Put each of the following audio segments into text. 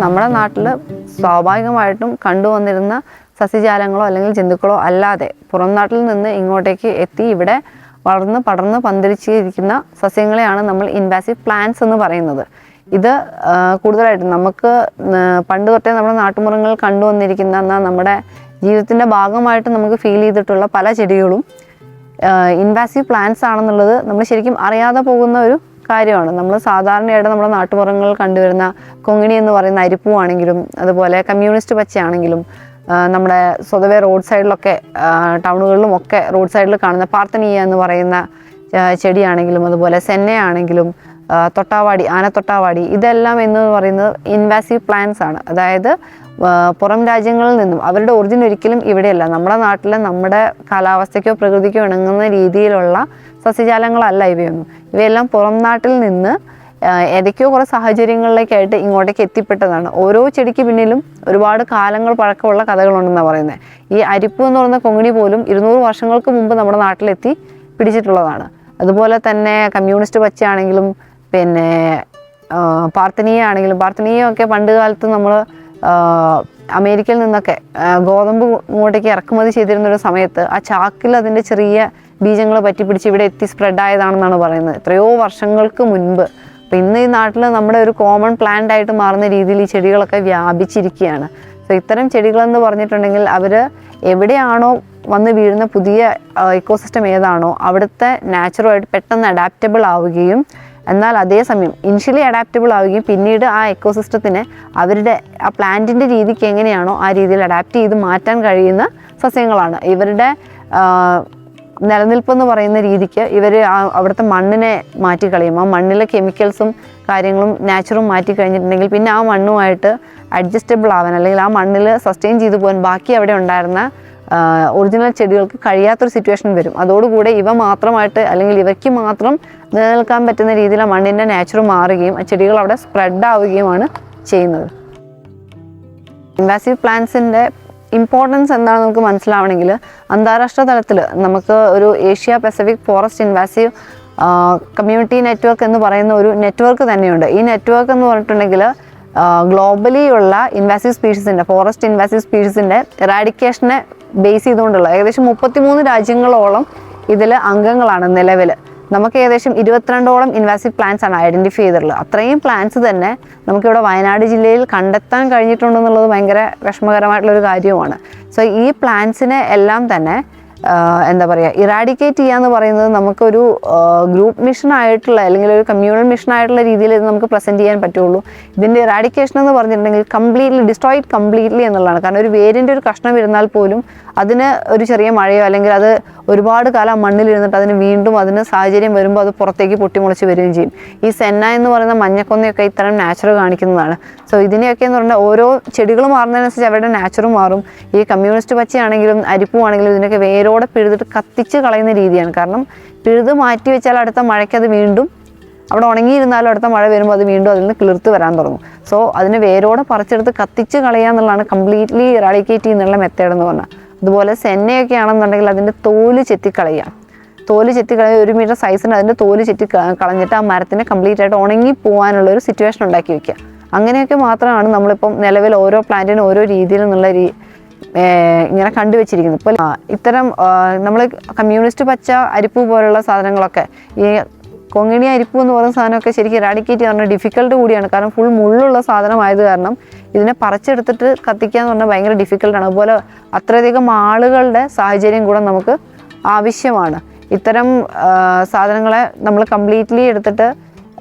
നമ്മുടെ നാട്ടിൽ സ്വാഭാവികമായിട്ടും കണ്ടുവന്നിരുന്ന സസ്യജാലങ്ങളോ അല്ലെങ്കിൽ ജന്തുക്കളോ അല്ലാതെ പുറം നാട്ടിൽ നിന്ന് ഇങ്ങോട്ടേക്ക് എത്തി ഇവിടെ വളർന്ന് പടർന്ന് പന്തലിച്ചിരിക്കുന്ന സസ്യങ്ങളെയാണ് നമ്മൾ ഇൻവാസീവ് പ്ലാന്റ്സ് എന്ന് പറയുന്നത്. ഇത് കൂടുതലായിട്ടും നമുക്ക് പണ്ട് തൊട്ടേ നമ്മുടെ നാട്ടുമ്പുറങ്ങളിൽ കണ്ടുവന്നിരിക്കുന്ന എന്നാൽ നമ്മുടെ ജീവിതത്തിൻ്റെ ഭാഗമായിട്ട് നമുക്ക് ഫീൽ ചെയ്തിട്ടുള്ള പല ചെടികളും ഇൻവാസീവ് പ്ലാന്റ്സ് ആണെന്നുള്ളത് നമ്മൾ ശരിക്കും അറിയാതെ പോകുന്ന ഒരു കാര്യമാണ്. നമ്മൾ സാധാരണയായിട്ട് നമ്മുടെ നാട്ടുപുറങ്ങളിൽ കണ്ടുവരുന്ന കൊങ്ങിണി എന്ന് പറയുന്ന അരിപ്പൂവാണെങ്കിലും അതുപോലെ കമ്മ്യൂണിസ്റ്റ് പച്ചയാണെങ്കിലും നമ്മുടെ സ്വതവേ റോഡ് സൈഡിലൊക്കെ ടൗണുകളിലും ഒക്കെ റോഡ് സൈഡിൽ കാണുന്ന പാർത്തനീയ എന്ന് പറയുന്ന ചെടിയാണെങ്കിലും അതുപോലെ സെന്നയാണെങ്കിലും തൊട്ടാവാടി, ആനത്തൊട്ടാവാടി, ഇതെല്ലാം എന്ന് പറയുന്നത് ഇൻവാസീവ് പ്ലാന്റ്സ് ആണ്. അതായത് പുറം രാജ്യങ്ങളിൽ നിന്നും അവരുടെ ഒറിജിൻ ഒരിക്കലും ഇവിടെയല്ല, നമ്മുടെ നാട്ടിലെ നമ്മുടെ കാലാവസ്ഥയ്ക്കോ പ്രകൃതിക്കോ ഇണങ്ങുന്ന രീതിയിലുള്ള സസ്യജാലങ്ങളല്ല ഇവയൊന്നും. ഇവയെല്ലാം പുറം നാട്ടിൽ നിന്ന് ഏതൊക്കെയോ കുറേ സാഹചര്യങ്ങളിലേക്കായിട്ട് ഇങ്ങോട്ടേക്ക് എത്തിപ്പെട്ടതാണ്. ഓരോ ചെടിക്ക് പിന്നിലും ഒരുപാട് കാലങ്ങൾ പഴക്കമുള്ള കഥകളുണ്ടെന്നാണ് പറയുന്നത്. ഈ അരിപ്പൂ എന്ന് പറയുന്ന കൊങ്ങിണി പോലും 200 വർഷങ്ങൾക്ക് മുമ്പ് നമ്മുടെ നാട്ടിലെത്തി പിടിച്ചിട്ടുള്ളതാണ്. അതുപോലെ തന്നെ കമ്മ്യൂണിസ്റ്റ് പച്ചയാണെങ്കിലും പിന്നെ പാർത്തനീയ ആണെങ്കിലും, പാർത്തനീയൊക്കെ പണ്ട് കാലത്ത് നമ്മൾ അമേരിക്കയിൽ നിന്നൊക്കെ ഗോതമ്പ് ഇങ്ങോട്ടേക്ക് ഇറക്കുമതി ചെയ്തിരുന്നൊരു സമയത്ത് ആ ചാക്കിൽ അതിൻ്റെ ചെറിയ ബീജങ്ങൾ പറ്റിപ്പിടിച്ച് ഇവിടെ എത്തി സ്പ്രെഡായതാണെന്നാണ് പറയുന്നത്, എത്രയോ വർഷങ്ങൾക്ക് മുൻപ്. അപ്പോൾ ഇന്ന് ഈ നാട്ടിൽ നമ്മുടെ ഒരു കോമൺ പ്ലാന്റ് ആയിട്ട് മാറുന്ന രീതിയിൽ ഈ ചെടികളൊക്കെ വ്യാപിച്ചിരിക്കുകയാണ്. സോ ഇത്തരം ചെടികളെന്ന് പറഞ്ഞിട്ടുണ്ടെങ്കിൽ അവർ എവിടെയാണോ വന്ന് വീഴുന്ന പുതിയ ഇക്കോസിസ്റ്റം ഏതാണോ അവിടുത്തെ നാച്ചുറലായിട്ട് പെട്ടെന്ന് അഡാപ്റ്റബിൾ ആവുകയും എന്നാൽ അതേസമയം ഇനിഷ്യലി അഡാപ്റ്റബിൾ ആവുകയും പിന്നീട് ആ എക്കോസിസ്റ്റത്തിനെ അവരുടെ ആ പ്ലാന്റിൻ്റെ രീതിക്ക് എങ്ങനെയാണോ ആ രീതിയിൽ അഡാപ്റ്റ് ചെയ്ത് മാറ്റാൻ കഴിയുന്ന സസ്യങ്ങളാണ്. ഇവരുടെ നിലനിൽപ്പെന്ന് പറയുന്ന രീതിക്ക് ഇവർ അവിടുത്തെ മണ്ണിനെ മാറ്റിക്കളയും. ആ മണ്ണിലെ കെമിക്കൽസും കാര്യങ്ങളും നാച്ചുറും മാറ്റി കഴിഞ്ഞിട്ടുണ്ടെങ്കിൽ പിന്നെ ആ മണ്ണുമായിട്ട് അഡ്ജസ്റ്റബിൾ ആവാൻ അല്ലെങ്കിൽ ആ മണ്ണിൽ സസ്റ്റെയിൻ ചെയ്തു പോകാൻ ബാക്കി അവിടെ ഉണ്ടായിരുന്ന ഒറിജിനൽ ചെടികൾക്ക് കഴിയാത്തൊരു സിറ്റുവേഷൻ വരും. അതോടുകൂടെ ഇവ മാത്രമായിട്ട് അല്ലെങ്കിൽ ഇവയ്ക്ക് മാത്രം നിലനിൽക്കാൻ പറ്റുന്ന രീതിയിൽ ആ മണ്ണിൻ്റെ നാച്ചുർ മാറുകയും ആ ചെടികൾ അവിടെ സ്പ്രെഡ് ആവുകയുമാണ് ചെയ്യുന്നത്. ഇൻവാസീവ് പ്ലാന്റ്സിൻ്റെ ഇമ്പോർട്ടൻസ് എന്താണെന്ന് നമുക്ക് മനസ്സിലാവണമെങ്കിൽ അന്താരാഷ്ട്ര തലത്തിൽ നമുക്ക് ഒരു Asia Pacific forest invasive community network എന്ന് പറയുന്ന ഒരു നെറ്റ്വർക്ക് തന്നെയുണ്ട്. ഈ നെറ്റ്വർക്ക് എന്ന് പറഞ്ഞിട്ടുണ്ടെങ്കിൽ ഗ്ലോബലി ഉള്ള ഇൻവാസീവ് സ്പീഷീസിൻ്റെ ഫോറസ്റ്റ് ഇൻവാസീവ് സ്പീഷീസിൻ്റെ എറാഡിക്കേഷനെ ബേസ് ചെയ്തുകൊണ്ടുള്ള ഏകദേശം 33 രാജ്യങ്ങളോളം ഇതിൽ അംഗങ്ങളാണ് നിലവിൽ. നമുക്ക് ഏകദേശം 22ഓളം ഇൻവാസീവ് പ്ലാന്റ്സ് ആണ് ഐഡൻറ്റിഫൈ ചെയ്തിട്ടുള്ളത്. അത്രയും പ്ലാന്റ്സ് തന്നെ നമുക്കിവിടെ വയനാട് ജില്ലയിൽ കണ്ടെത്താൻ കഴിഞ്ഞിട്ടുണ്ടെന്നുള്ളത് ഭയങ്കര വിഷമകരമായിട്ടുള്ളൊരു കാര്യവുമാണ്. സോ ഈ പ്ലാന്റ്സിനെ എല്ലാം തന്നെ എന്താ പറയുക ഇറാഡിക്കേറ്റ് ചെയ്യുക എന്ന് പറയുന്നത് നമുക്കൊരു ഗ്രൂപ്പ് മിഷനായിട്ടുള്ള അല്ലെങ്കിൽ ഒരു കമ്മ്യൂണൽ മിഷനായിട്ടുള്ള രീതിയിൽ ഇത് നമുക്ക് പ്രസൻറ്റ് ചെയ്യാൻ പറ്റുള്ളൂ. ഇതിൻ്റെ ഇറാഡിക്കേഷൻ എന്ന് പറഞ്ഞിട്ടുണ്ടെങ്കിൽ കംപ്ലീറ്റ്ലി ഡിസ്ട്രോയിഡ് കംപ്ലീറ്റ്ലി എന്നുള്ളതാണ്. കാരണം ഒരു വേരിൻ്റെ ഒരു കഷ്ണം ഇരുന്നാൽ പോലും അതിന് ഒരു ചെറിയ മഴയോ അല്ലെങ്കിൽ അത് ഒരുപാട് കാലം മണ്ണിലിരുന്നിട്ട് അതിന് വീണ്ടും അതിന് സാഹചര്യം വരുമ്പോൾ അത് പുറത്തേക്ക് പൊട്ടിമുളച്ച് വരികയും ചെയ്യും. ഈ സെന്ന എന്ന് പറയുന്ന മഞ്ഞക്കൊന്നയൊക്കെ ഇത്തരം നാച്ചുറൽ കാണിക്കുന്നതാണ്. സോ ഇതിനെയൊക്കെ എന്ന് പറഞ്ഞാൽ ഓരോ ചെടികൾ മാറുന്നതിനനുസരിച്ച് അവരുടെ നാച്ചുറും മാറും. ഈ കമ്മ്യൂണിസ്റ്റ് പച്ചയാണെങ്കിലും അരിപ്പൂവാണെങ്കിലും ഇതിനൊക്കെ വേരോടെ പിഴുതിട്ട് കത്തിച്ച് കളയുന്ന രീതിയാണ്. കാരണം പിഴുത് മാറ്റി വെച്ചാൽ അടുത്ത മഴയ്ക്ക് അത് വീണ്ടും അവിടെ ഉണങ്ങിയിരുന്നാലും അടുത്ത മഴ വരുമ്പോൾ അത് വീണ്ടും അതിൽ നിന്ന് കിളിർത്ത് വരാൻ തുടങ്ങും. സോ അതിന് വേരോടെ പറിച്ചെടുത്ത് കത്തിച്ച് കളയുക എന്നുള്ളതാണ് കംപ്ലീറ്റ്ലി ഇറാഡിക്കേറ്റ് ചെയ്യുന്നുള്ള മെത്തേഡ് എന്ന് പറഞ്ഞാൽ. അതുപോലെ സെന്നയൊക്കെ ആണെന്നുണ്ടെങ്കിൽ അതിൻ്റെ തോല് ചെത്തിക്കളയുക. തോല് ചെത്തിക്കളയുക 1 മീറ്റർ സൈസിന് അതിൻ്റെ തോല് ചെത്തി കളഞ്ഞിട്ട് ആ മരത്തിനെ കംപ്ലീറ്റ് ആയിട്ട് ഉണങ്ങി പോകാനുള്ളൊരു സിറ്റുവേഷൻ ഉണ്ടാക്കി വയ്ക്കുക. അങ്ങനെയൊക്കെ മാത്രമാണ് നമ്മളിപ്പം നിലവിൽ ഓരോ പ്ലാന്റിനും ഓരോ രീതിയിൽ എന്നുള്ള ഇങ്ങനെ കണ്ടുവച്ചിരിക്കുന്നത്. ഇപ്പോൾ ഇത്തരം നമ്മൾ കമ്മ്യൂണിസ്റ്റ് പച്ച അരിപ്പൂ പോലുള്ള സാധനങ്ങളൊക്കെ ഈ കൊങ്ങിണി അരിപ്പൂ എന്ന് പറയുന്ന സാധനമൊക്കെ ശരിക്കും ഇറാഡിക്കേറ്റ് ചെയ്യാൻ പറഞ്ഞാൽ ഡിഫിക്കൽട്ട് കൂടിയാണ്. കാരണം ഫുൾ മുള്ളുള്ള സാധനമായത് കാരണം ഇതിനെ പറിച്ചെടുത്തിട്ട് കത്തിക്കുക എന്ന് പറഞ്ഞാൽ ഭയങ്കര ഡിഫിക്കൽട്ടാണ്. അതുപോലെ അത്രയധികം ആളുകളുടെ സാഹചര്യം കൂടെ നമുക്ക് ആവശ്യമാണ്. ഇത്തരം സാധനങ്ങളെ നമ്മൾ കംപ്ലീറ്റ്ലി എടുത്തിട്ട്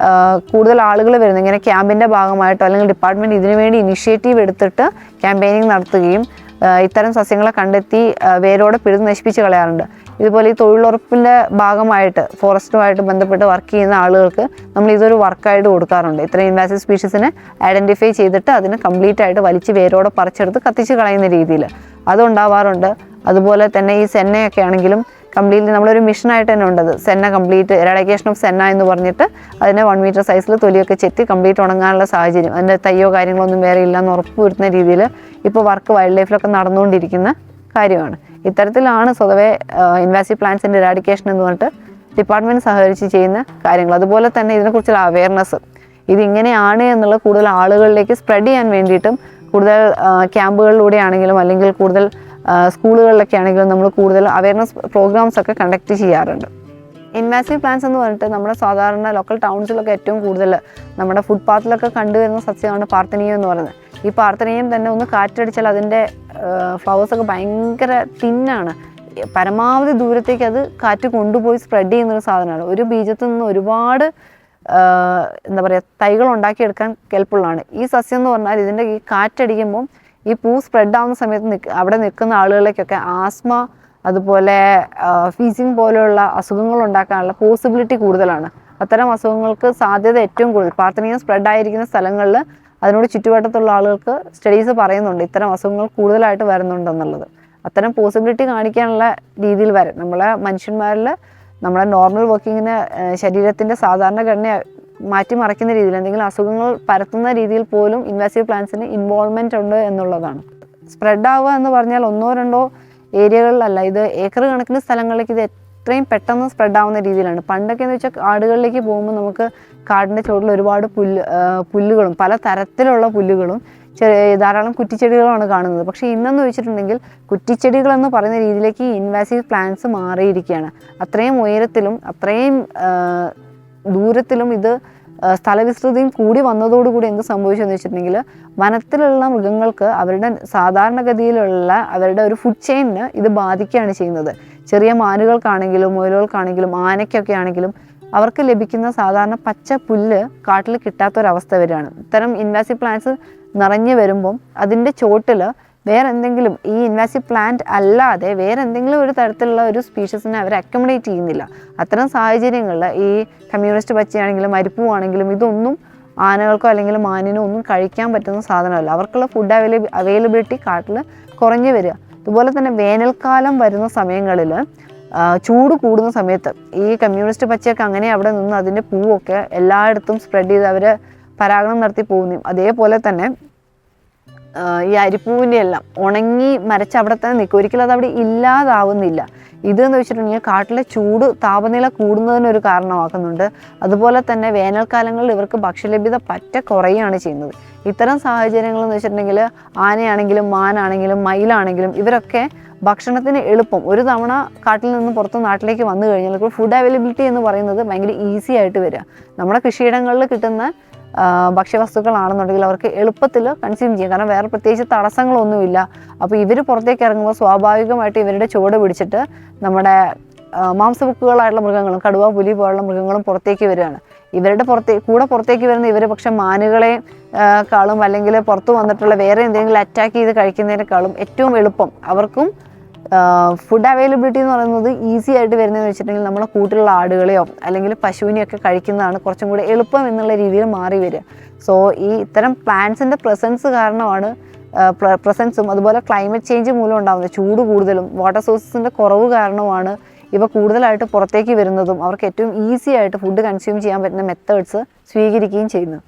കൂടുതൽ ആളുകൾ വരുന്നത് ഇങ്ങനെ ക്യാമ്പിൻ്റെ ഭാഗമായിട്ടോ അല്ലെങ്കിൽ ഡിപ്പാർട്ട്മെൻറ്റ് ഇതിനു വേണ്ടി ഇനിഷ്യേറ്റീവ് എടുത്തിട്ട് ക്യാമ്പയിനിങ് നടത്തുകയും ഇത്തരം സസ്യങ്ങളെ കണ്ടെത്തി വേരോടെ പിഴുത് നശിപ്പിച്ച് കളയാറുണ്ട്. ഇതുപോലെ ഈ തൊഴിലുറപ്പിൻ്റെ ഭാഗമായിട്ട് ഫോറസ്റ്റുമായിട്ട് ബന്ധപ്പെട്ട് വർക്ക് ചെയ്യുന്ന ആളുകൾക്ക് നമ്മൾ ഇതൊരു വർക്കായിട്ട് കൊടുക്കാറുണ്ട്. ഇത്തരം ഇൻവാസീവ് സ്പീഷീസിനെ ഐഡൻറ്റിഫൈ ചെയ്തിട്ട് അതിനെ കംപ്ലീറ്റ് ആയിട്ട് വലിച്ച് വേരോടെ പറിച്ചെടുത്ത് കത്തിച്ച് കളയുന്ന രീതിയിൽ അതുണ്ടാവാറുണ്ട്. അതുപോലെ തന്നെ ഈ സെന്നയൊക്കെ ആണെങ്കിലും കംപ്ലീറ്റ്ലി നമ്മളൊരു മിഷനായിട്ട് തന്നെ ഉണ്ടത്. Senna complete eradication of senna എന്ന് പറഞ്ഞിട്ട് അതിനെ 1 മീറ്റർ സൈസിൽ തൊലിയൊക്കെ ചെത്തി കംപ്ലീറ്റ് ഉണങ്ങാനുള്ള സാഹചര്യം, അതിൻ്റെ തയ്യോ കാര്യങ്ങളൊന്നും വേറെ ഇല്ലയെന്ന് ഉറപ്പ് വരുത്തുന്ന രീതിയിൽ ഇപ്പോൾ വർക്ക് വൈൽഡ് ലൈഫിലൊക്കെ നടന്നുകൊണ്ടിരിക്കുന്ന കാര്യമാണ്. ഇത്തരത്തിലാണ് സ്വതവേ ഇൻവാസീവ് പ്ലാന്റ്സിൻ്റെ എറാഡിക്കേഷൻ എന്ന് പറഞ്ഞിട്ട് ഡിപ്പാർട്ട്മെൻറ്റ് സഹകരിച്ച് ചെയ്യുന്ന കാര്യങ്ങൾ. അതുപോലെ തന്നെ ഇതിനെക്കുറിച്ചുള്ള അവയർനെസ്, ഇതിങ്ങനെയാണ് എന്നുള്ള കൂടുതൽ ആളുകളിലേക്ക് സ്പ്രെഡ് ചെയ്യാൻ വേണ്ടിയിട്ടും കൂടുതൽ ക്യാമ്പുകളിലൂടെ ആണെങ്കിലും അല്ലെങ്കിൽ കൂടുതൽ സ്കൂളുകളിലൊക്കെ ആണെങ്കിലും നമ്മൾ കൂടുതൽ അവയർനെസ് പ്രോഗ്രാംസ് ഒക്കെ കണ്ടക്ട് ചെയ്യാറുണ്ട്. ഇൻവാസീവ് പ്ലാന്റ്സ് എന്ന് പറഞ്ഞിട്ട് നമ്മുടെ സാധാരണ ലോക്കൽ ടൗൺസിലൊക്കെ ഏറ്റവും കൂടുതൽ നമ്മുടെ ഫുട്പാത്തിലൊക്കെ കണ്ടുവരുന്ന സസ്യമാണ് പാർത്തനീയം എന്ന് പറയുന്നത്. ഈ പാർത്തനീയം തന്നെ ഒന്ന് കാറ്റടിച്ചാൽ അതിൻ്റെ ഫ്ലവേഴ്സൊക്കെ ഭയങ്കര തിന്നാണ്. പരമാവധി ദൂരത്തേക്ക് അത് കാറ്റ് കൊണ്ടുപോയി സ്പ്രെഡ് ചെയ്യുന്നൊരു സാധനമാണ്. ഒരു ബീജത്തിൽ നിന്ന് ഒരുപാട് എന്താ പറയുക തൈകൾ ഉണ്ടാക്കിയെടുക്കാൻ കെൽപ്പുള്ളതാണ്. ഈ സസ്യം എന്ന് പറഞ്ഞാൽ ഇതിൻ്റെ ഈ കാറ്റടിക്കുമ്പം ഈ പൂ സ്പ്രെഡ് ആവുന്ന സമയത്ത് അവിടെ നിൽക്കുന്ന ആളുകളിലേക്കൊക്കെ ആസ്മ അതുപോലെ ഫീസിങ് പോലെയുള്ള അസുഖങ്ങൾ ഉണ്ടാക്കാനുള്ള പോസിബിലിറ്റി കൂടുതലാണ്. അത്തരം അസുഖങ്ങൾക്ക് സാധ്യത ഏറ്റവും കൂടുതൽ പാർത്തനീയം സ്പ്രെഡ് ആയിരിക്കുന്ന സ്ഥലങ്ങളിൽ അതിനോട് ചുറ്റുവട്ടത്തുള്ള ആളുകൾക്ക് സ്റ്റഡീസ് പറയുന്നുണ്ട് ഇത്തരം അസുഖങ്ങൾ കൂടുതലായിട്ട് വരുന്നുണ്ടെന്നുള്ളത്. അത്തരം പോസിബിലിറ്റി കാണിക്കാനുള്ള രീതിയിൽ വരെ നമ്മളെ മനുഷ്യന്മാരിൽ നമ്മളെ നോർമൽ വർക്കിങ്ങിന് ശരീരത്തിൻ്റെ സാധാരണ ഘടന മാറ്റിമറിക്കുന്ന രീതിയിൽ എന്തെങ്കിലും അസുഖങ്ങൾ പരത്തുന്ന രീതിയിൽ പോലും ഇൻവാസീവ് പ്ലാന്റ്സിന് ഇൻവോൾവ്മെൻ്റ് ഉണ്ട് എന്നുള്ളതാണ്. സ്പ്രെഡ് ആവുക എന്ന് പറഞ്ഞാൽ 1-2 ഏരിയകളിലല്ല, ഇത് ഏക്കർ കണക്കിന് സ്ഥലങ്ങളിലേക്ക് ഇത് എത്രയും പെട്ടെന്ന് സ്പ്രെഡ് ആവുന്ന രീതിയിലാണ്. പണ്ടൊക്കെ എന്ന് വെച്ചാൽ കാടുകളിലേക്ക് പോകുമ്പോൾ നമുക്ക് കാടിൻ്റെ ചുവട്ടിൽ ഒരുപാട് പുല്ലുകളും പല തരത്തിലുള്ള പുല്ലുകളും ധാരാളം കുറ്റിച്ചെടികളുമാണ് കാണുന്നത്. പക്ഷേ ഇന്നെന്ന് വെച്ചിട്ടുണ്ടെങ്കിൽ കുറ്റിച്ചെടികളെന്ന് പറയുന്ന രീതിയിലേക്ക് ഇൻവാസീവ് പ്ലാന്റ്സ് മാറിയിരിക്കുകയാണ്. അത്രയും ഉയരത്തിലും അത്രയും ദൂരത്തിലും ഇത് സ്ഥലവിസ്തൃതിയും കൂടി വന്നതോടുകൂടി എന്ത് സംഭവിച്ചെന്ന് വെച്ചിട്ടുണ്ടെങ്കിൽ വനത്തിലുള്ള മൃഗങ്ങൾക്ക് അവരുടെ സാധാരണഗതിയിലുള്ള അവരുടെ ഒരു ഫുഡ് ചെയിനിന് ഇത് ബാധിക്കുകയാണ് ചെയ്യുന്നത്. ചെറിയ മാനുകൾക്കാണെങ്കിലും മുയലുകൾക്കാണെങ്കിലും ആനയ്ക്കൊക്കെ ആണെങ്കിലും അവർക്ക് ലഭിക്കുന്ന സാധാരണ പച്ച പുല്ല് കാട്ടിൽ കിട്ടാത്തൊരവസ്ഥ വരികയാണ്. ഇത്തരം ഇൻവാസീവ് പ്ലാന്റ്സ് നിറഞ്ഞു വരുമ്പം അതിൻ്റെ ചോട്ടിൽ വേറെ എന്തെങ്കിലും ഈ ഇൻവാസീവ് പ്ലാന്റ് അല്ലാതെ വേറെ എന്തെങ്കിലും ഒരു തരത്തിലുള്ള ഒരു സ്പീഷീസിനെ അവർ അക്കോമഡേറ്റ് ചെയ്യുന്നില്ല. അത്തരം സാഹചര്യങ്ങളിൽ ഈ കമ്മ്യൂണിസ്റ്റ് പച്ചയാണെങ്കിലും മരിപ്പൂവാണെങ്കിലും ഇതൊന്നും ആനകൾക്കോ അല്ലെങ്കിൽ മാനിനോ ഒന്നും കഴിക്കാൻ പറ്റുന്ന സാധനമല്ല. അവർക്കുള്ള ഫുഡ് അവൈലബിലിറ്റി കാട്ടിൽ കുറഞ്ഞു വരിക. അതുപോലെ തന്നെ വേനൽക്കാലം വരുന്ന സമയങ്ങളിൽ ചൂട് കൂടുന്ന സമയത്ത് ഈ കമ്മ്യൂണിസ്റ്റ് പച്ചയൊക്കെ അങ്ങനെ അവിടെ നിന്ന് അതിൻ്റെ പൂവൊക്കെ എല്ലായിടത്തും സ്പ്രെഡ് ചെയ്ത് അവർ പരാഗണം നടത്തി പോകുന്നു. അതേപോലെ തന്നെ ഈ അരിപ്പൂവിൻ്റെ എല്ലാം ഉണങ്ങി മരച്ച് അവിടെ തന്നെ നിൽക്കും, ഒരിക്കലും അതവിടെ ഇല്ലാതാവുന്നില്ല. ഇതെന്ന് വെച്ചിട്ടുണ്ടെങ്കിൽ കാട്ടിലെ ചൂട് താപനില കൂടുന്നതിനൊരു കാരണമാക്കുന്നുണ്ട്. അതുപോലെ തന്നെ വേനൽക്കാലങ്ങളിൽ ഇവർക്ക് ഭക്ഷ്യലഭ്യത പറ്റ കുറയുകയാണ് ചെയ്യുന്നത്. ഇത്തരം സാഹചര്യങ്ങളെന്ന് വെച്ചിട്ടുണ്ടെങ്കിൽ ആനയാണെങ്കിലും മാനാണെങ്കിലും മയിലാണെങ്കിലും ഇവരൊക്കെ ഭക്ഷണത്തിന് എളുപ്പം ഒരു തവണ കാട്ടിൽ നിന്ന് പുറത്ത് നാട്ടിലേക്ക് വന്നു കഴിഞ്ഞാൽ ഫുഡ് അവൈലബിലിറ്റി എന്ന് പറയുന്നത് ഭയങ്കര ഈസി ആയിട്ട് വരിക. നമ്മുടെ കൃഷിയിടങ്ങളിൽ കിട്ടുന്ന ഭക്ഷ്യവസ്തുക്കളാണെന്നുണ്ടെങ്കിൽ അവർക്ക് എളുപ്പത്തിൽ കൺസ്യൂം ചെയ്യാം. കാരണം വേറെ പ്രത്യേകിച്ച് തടസ്സങ്ങളൊന്നുമില്ല. അപ്പോൾ ഇവർ പുറത്തേക്ക് ഇറങ്ങുമ്പോൾ സ്വാഭാവികമായിട്ട് ഇവരുടെ ചുവട് പിടിച്ചിട്ട് നമ്മുടെ മാംസഭുക്കുകളായിട്ടുള്ള മൃഗങ്ങളും കടുവ പുലി പോലുള്ള മൃഗങ്ങളും പുറത്തേക്ക് വരികയാണ്. ഇവരുടെ പുറത്തേക്ക് വരുന്ന ഇവർ പക്ഷെ മാനുകളെക്കാളും അല്ലെങ്കിൽ പുറത്ത് വന്നിട്ടുള്ള വേറെ എന്തെങ്കിലും അറ്റാക്ക് ചെയ്ത് കഴിക്കുന്നതിനേക്കാളും ഏറ്റവും എളുപ്പം അവർക്കും ഫുഡ് അവൈലബിലിറ്റി എന്ന് പറയുന്നത് ഈസി ആയിട്ട് വരുന്നതെന്ന് വെച്ചിട്ടുണ്ടെങ്കിൽ നമ്മളെ കൂട്ടിലുള്ള ആടുകളെയോ അല്ലെങ്കിൽ പശുവിനെയൊക്കെ കഴിക്കുന്നതാണ് കുറച്ചും കൂടി എളുപ്പം എന്നുള്ള രീതിയിൽ മാറി വരിക. സോ ഈ ഇത്തരം പ്ലാന്റ്സിൻ്റെ പ്രസൻസും അതുപോലെ ക്ലൈമറ്റ് ചേഞ്ച് മൂലം ഉണ്ടാകുന്നത് ചൂട് കൂടുതലും വാട്ടർ സോഴ്സസിൻ്റെ കുറവ് കാരണമാണ് ഇവ കൂടുതലായിട്ട് പുറത്തേക്ക് വരുന്നതും അവർക്ക് ഏറ്റവും ഈസി ആയിട്ട് ഫുഡ് കൺസ്യൂം ചെയ്യാൻ പറ്റുന്ന മെത്തേഡ്സ് സ്വീകരിക്കുകയും ചെയ്യുന്നത്.